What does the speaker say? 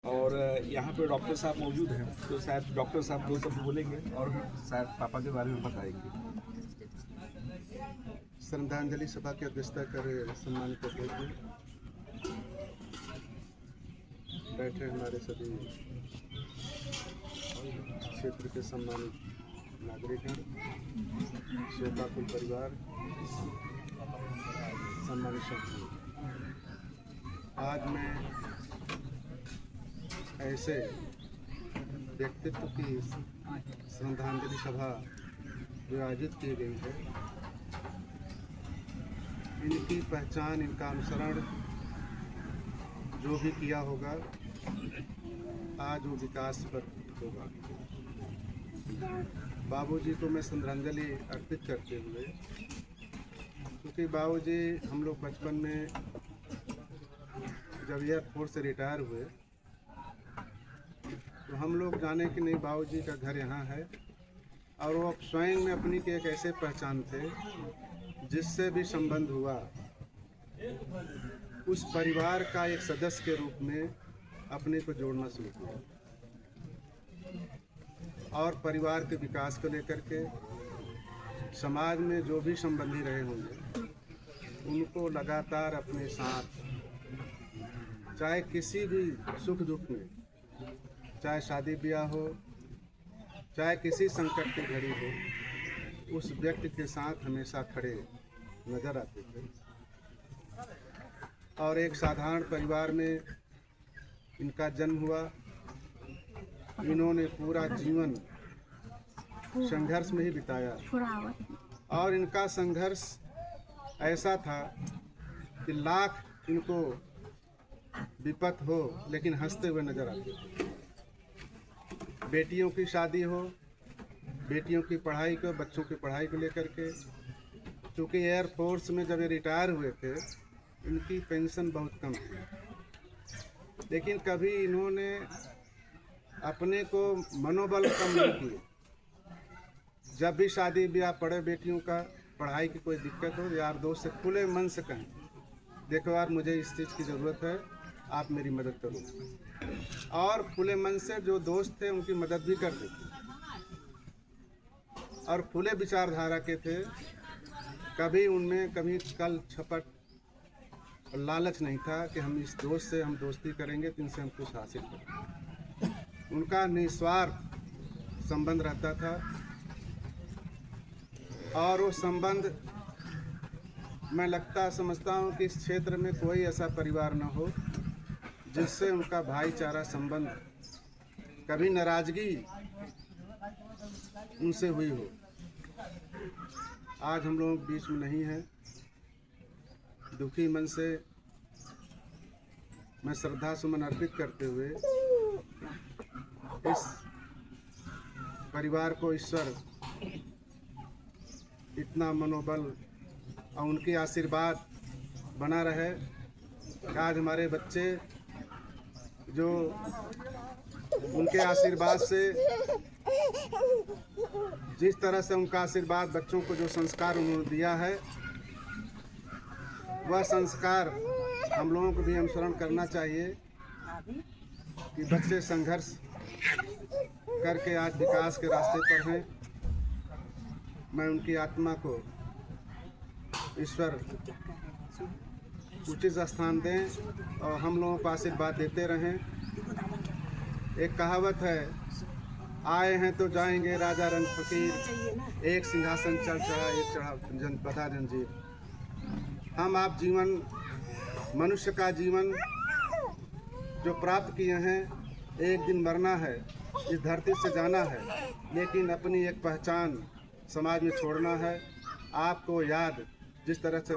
और यहाँ पे डॉक्टर साहब मौजूद हैं, तो शायद डॉक्टर साहब दो शब्द बोलेंगे और शायद पापा के बारे में बताएंगे। श्रद्धांजलि सभा की अध्यक्षता कर सम्मानित अध्यक्ष, बैठे हमारे सभी क्षेत्र के सम्मानित नागरिकगण, शोकाकुल परिवार, सम्मानित सभी, आज मैं ऐसे व्यक्तित्व की श्रद्धांजलि सभा जो आयोजित की गई है, इनकी पहचान, इनका अनुसरण जो भी किया होगा, आज वो विकास पर होगा। बाबूजी को मैं श्रद्धांजलि अर्पित करते हुए, क्योंकि बाबूजी हम लोग बचपन में जब एयरफोर्स से रिटायर हुए तो हम लोग जाने कि नहीं बाबूजी का घर यहाँ है, और वो स्वयं में अपनी की एक ऐसे पहचान थे जिससे भी संबंध हुआ उस परिवार का एक सदस्य के रूप में अपने को जोड़ना शुरू किया, और परिवार के विकास को लेकर के समाज में जो भी संबंधी रहे होंगे उनको लगातार अपने साथ, चाहे किसी भी सुख दुख में, चाहे शादी ब्याह हो, चाहे किसी संकट की घड़ी हो, उस व्यक्ति के साथ हमेशा खड़े नजर आते थे। और एक साधारण परिवार में इनका जन्म हुआ। इन्होंने पूरा जीवन संघर्ष में ही बिताया, और इनका संघर्ष ऐसा था कि लाख इनको विपत हो लेकिन हंसते हुए नजर आते थे। बेटियों की शादी हो, बेटियों की पढ़ाई को, बच्चों की पढ़ाई को लेकर के, क्योंकि एयरफोर्स में जब ये रिटायर हुए थे इनकी पेंशन बहुत कम थी, लेकिन कभी इन्होंने अपने को मनोबल कम नहीं किए। जब भी शादी ब्याह पड़े, बेटियों का पढ़ाई की कोई दिक्कत हो, यार दोस्त से खुले मन से कहें, देखो यार मुझे इस चीज़ की ज़रूरत है, आप मेरी मदद करो, और खुले मन से जो दोस्त थे उनकी मदद भी करते थे, और खुले विचारधारा के थे। कभी उनमें कभी कल छपट और लालच नहीं था कि हम इस दोस्त से हम दोस्ती करेंगे तो इनसे हम कुछ हासिल करेंगे। उनका निस्वार्थ संबंध रहता था, और वो संबंध मैं समझता हूँ कि इस क्षेत्र में कोई ऐसा परिवार न हो जिससे उनका भाईचारा संबंध, कभी नाराजगी उनसे हुई हो। आज हम लोग बीच में नहीं हैं। दुखी मन से मैं श्रद्धा सुमन अर्पित करते हुए इस परिवार को ईश्वर इतना मनोबल और उनके आशीर्वाद बना रहे। आज हमारे बच्चे जो उनके आशीर्वाद से, जिस तरह से उनका आशीर्वाद बच्चों को जो संस्कार उन्होंने दिया है, वह संस्कार हम लोगों को भी अनुसरण करना चाहिए कि बच्चे संघर्ष करके आज विकास के रास्ते पर हैं। मैं उनकी आत्मा को ईश्वर उचित स्थान दें और हम लोगों को आशीर्वाद देते रहें। एक कहावत है, आए हैं तो जाएंगे राजा रंग फकीर, एक सिंहासन चल चढ़ा एक चढ़ा बधा जंजीर। हम आप जीवन, मनुष्य का जीवन जो प्राप्त किए हैं, एक दिन मरना है, इस धरती से जाना है, लेकिन अपनी एक पहचान समाज में छोड़ना है। आपको याद जिस तरह से